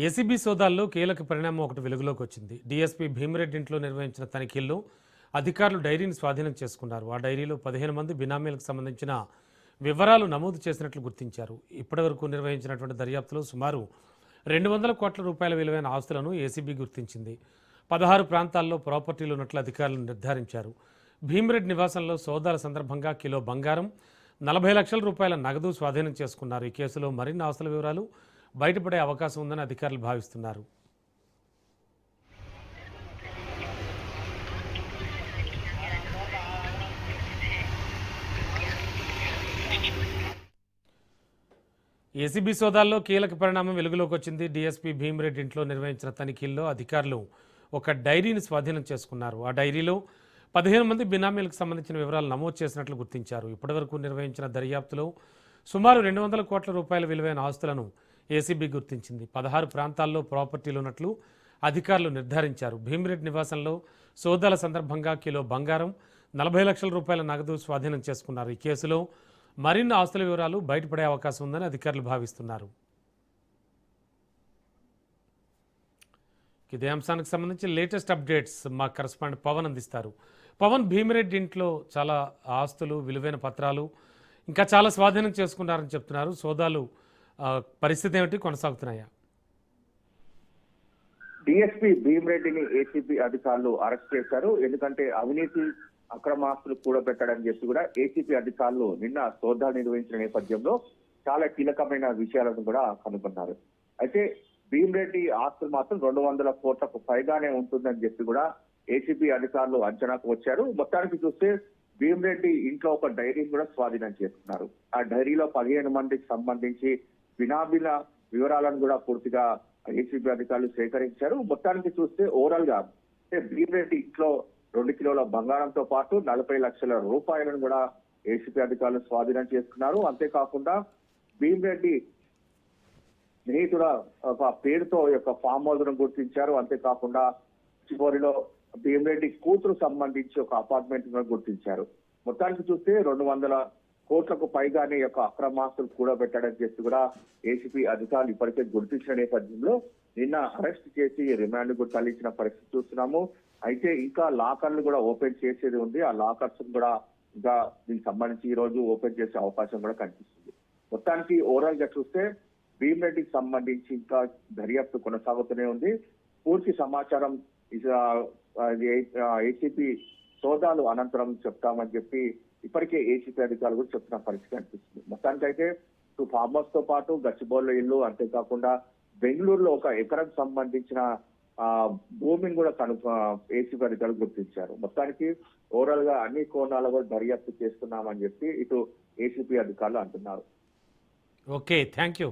ACB సోదాల్లో కీలక పరిణామం ఒకటి వెలుగులోకి వచ్చింది. డీఎస్పీ భీమిరెడ్డి ఇంట్లో నిర్వహించిన తనిఖీల్లో అధికారులు డైరీని స్వాధీనం చేసుకున్నారు. ఆ డైరీలో 15 మంది బినామీలకు సంబంధించిన వివరాలు నమోదు చేసినట్లు గుర్తించారు. ఇప్పటివరకు నిర్వహించినటువంటి దర్యాప్తులో సుమారు 200 కోట్ల రూపాయల విలువైన ఆస్తులను ఏసీబీ గుర్తించింది. 16 ప్రాంతాల్లో ప్రాపర్టీలు ఉన్నట్లు అధికారులు నిర్ధారించారు. భీమిరెడ్డి నివాసంలో సోదాల సందర్భంగా కిలో బంగారం, 40 లక్షల రూపాయల నగదు స్వాధీనం చేసుకున్నారు. ఈ కేసులో మరిన్ని ఆస్తుల వివరాలు బయటపడే అవకాశం ఉందని అధికారులు భావిస్తున్నారు. ఏసీబీ సోదాల్లో కీలక పరిణామం వెలుగులోకి వచ్చింది. డీఎస్పీ భీమిరెడ్డి ఇంట్లో నిర్వహించిన తనిఖీల్లో అధికారులు ఒక డైరీని స్వాధీనం చేసుకున్నారు. ఆ డైరీలో 15 మంది బినామీలకు సంబంధించిన వివరాలు నమోదు చేసినట్లు గుర్తించారు. ఇప్పటివరకు నిర్వహించిన దర్యాప్తులో సుమారు 200 కోట్ల రూపాయల విలువైన ఆస్తులను ఏసీబీ గుర్తించింది. 16 ప్రాంతాల్లో ప్రాపర్టీలు ఉన్నట్లు అధికారులు నిర్ధారించారు. భీమిరెడ్డి నివాసంలో సోదాల సందర్భంగా కిలో బంగారం, 40 లక్షల రూపాయల నగదు స్వాధీనం చేసుకున్నారు. ఈ కేసులో మరిన్ని ఆస్తుల వివరాలు బయటపడే అవకాశం ఉందని అధికారులు భావిస్తున్నారు. ఇదే అంశానికి సంబంధించి లేటెస్ట్ అప్డేట్స్ మా కరెస్పాండెంట్ పవన్ అందిస్తారు. పవన్, భీమిరెడ్డి ఇంట్లో చాలా ఆస్తులు, విలువైన పత్రాలు ఇంకా చాలా స్వాధీనం చేసుకున్నారని చెప్తున్నారు. సోదాలు పరిస్థితి ఏమిటి, కొనసాగుతున్నాయా? డిఎస్పీ భీమిరెడ్డిని ఏసీబీ అధికారులు అరెస్ట్ చేశారు. ఎందుకంటే అవినీతి అక్రమాస్తులు కూడబెట్టడని చెప్పి కూడా ఏసీబీ అధికారులు నిన్న సోదాలు నిర్వహించిన నేపథ్యంలో చాలా కీలకమైన విషయాలను కూడా కనుగొన్నారు. అయితే భీమిరెడ్డి ఆస్తులు మాత్రం 200 కోట్లకు పైగానే ఉంటుందని చెప్పి కూడా ఏసీబీ అధికారులు అంచనాకు వచ్చారు. మొత్తానికి చూస్తే భీమిరెడ్డి ఇంట్లో ఒక డైరీని కూడా స్వాధీనం చేసుకున్నారు. ఆ డైరీలో 15 మందికి సంబంధించి బినామీల వివరాలను కూడా పూర్తిగా ఏసీబీ అధికారులు సేకరించారు. మొత్తానికి చూస్తే ఓవరాల్ గా భీమిరెడ్డి ఇంట్లో 2 కిలోల బంగారంతో పాటు 40 లక్షల రూపాయలను కూడా ఏసీబీ అధికారులు స్వాధీనం చేసుకున్నారు. అంతేకాకుండా భీమిరెడ్డి స్నేహితుల ఒక పేరుతో యొక్క ఫామ్ హౌస్ ను గుర్తించారు. అంతేకాకుండా చివరిలో భీమిరెడ్డి కూతురు సంబంధించి ఒక అపార్ట్మెంట్ ను గుర్తించారు. మొత్తానికి చూస్తే 200 కోట్లకు పైగానే యొక్క అక్రమాస్తులు కూడబెట్టడని చెప్పి కూడా ఏసీబీ అధికారులు ఇప్పటికే గుర్తించిన నేపథ్యంలో నిన్న అరెస్ట్ చేసి రిమాండ్ కు తరలించిన పరిస్థితి చూస్తున్నాము. అయితే ఇంకా లాకర్లు కూడా ఓపెన్ చేసేది ఉంది. ఆ లాకర్స్ కూడా ఇంకా దీనికి సంబంధించి ఈ రోజు ఓపెన్ చేసే అవకాశం కూడా కనిపిస్తుంది. మొత్తానికి ఓవరాల్ గా చూస్తే భీమిరెడ్డికి సంబంధించి ఇంకా దర్యాప్తు కొనసాగుతూనే ఉంది. పూర్తి సమాచారం ఏసీపీ సోదాలు అనంతరం చెప్తామని చెప్పి ఇప్పటికే ఏసీపీ అధికారులు కూడా చెప్తున్న పరిస్థితి కనిపిస్తుంది. మొత్తానికైతే ఫామ్ హౌస్ తో పాటు గచ్చిబౌలి ఇల్లు, అంతేకాకుండా బెంగళూరులో 1 ఎకరం సంబంధించిన భూమిని కూడా ఏసీపీ అధికారులు గుర్తించారు. మొత్తానికి ఓవరాల్ గా అన్ని కోణాలు కూడా దర్యాప్తు చేస్తున్నామని చెప్పి ఇటు ఏసీపీ అధికారులు అంటున్నారు. Okay, thank you.